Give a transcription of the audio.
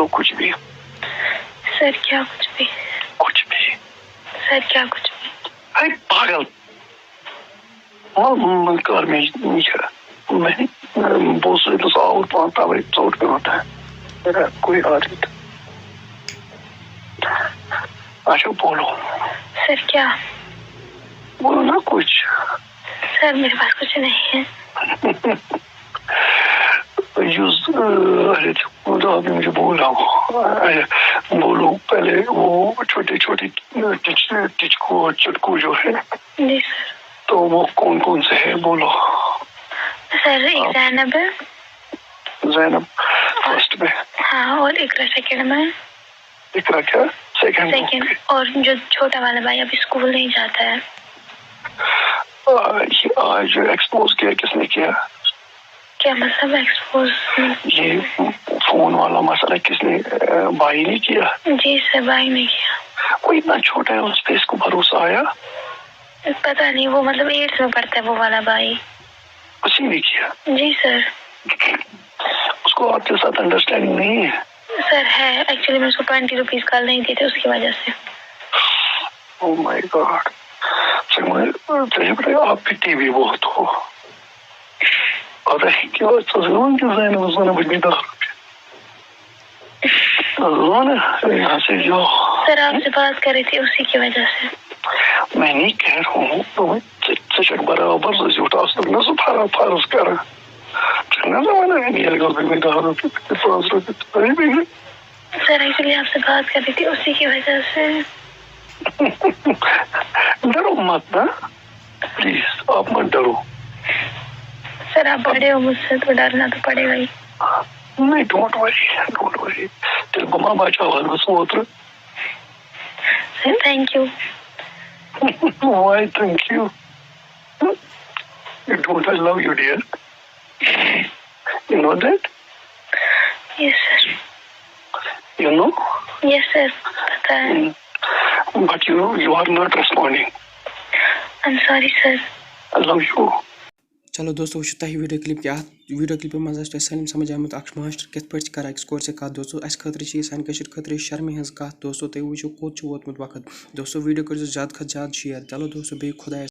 बोलो कुछ भी। सर क्या कुछ भी? कुछ भी सर क्या कुछ भी? अरे पागल। मैं कार में नीचे मैं बोस तो साउथ पाता है साउथ में होता है मेरा कोई हाल नहीं। अच्छा बोलो। सर क्या? बोलो ना कुछ। सर मेरे पास कुछ नहीं है। अरे तो अभी मुझे बोल रहा हूँ। बोलो पहले वो छोटे छोटे टिचको चटकू जो है। जी सर। तो वो कौन कौन से है बोलो। सर एक ज़ैनब है। ज़ैनब फर्स्ट में। हाँ और इकरा सेकंड में। इकरा क्या सेकंड और जो छोटा वाला भाई अभी स्कूल नहीं जाता है। आज एक्सपोज किया किसने किया? क्या मतलब एक्सपोज? ये फोन वाला मसला किसने? भाई ने किया? जी सर भाई ने किया। वो इतना छोटा है उस पे इसको भरोसा आया? पता नहीं वो मतलब 8th में पढ़ता है वो वाला भाई। उसी ने किया? जी सर। उसको आपके साथ अंडरस्टैंडिंग नहीं है? सर है एक्चुअली मैं उसको 20 रुपीज कल नहीं दिए थे उसकी वजह से। Oh my God. आप भी टीवी बहुत हो और क्यों यहाँ से जो सर आपसे बात कर रही थी उसी की वजह से। मैं नहीं कह रहा हूँ तो बराबर से झूठा फारस कर सर एक्चुअली आपसे बात कर रही थी उसी की वजह से। डरो मत ना प्लीज, आप मत डरो। सर आप बड़े हो मुझसे तो डरना तो पड़ेगा ही। नहीं डोंट वरी तेरे को माँ बचा हुआ सोच। Sir thank you. Why thank you? You don't I love you dear. You know that? Yes sir. You know? Yes sir पता है। But you are not responding. I'm sorry sir. I love you. चलो दोस्तों वो तह video clip मज slam समझ आमुत अक्ष master कित पे कर अक्स कोर से कत दोस्तों अस खतर सान खतर शर्मी हज कत दोस्तों तुम वो कोत वोतमुत वक्त दोस्तों वीडियो कर ज्यादा खत ज्यादा शेयर। चलो दोस्तों बे खुदा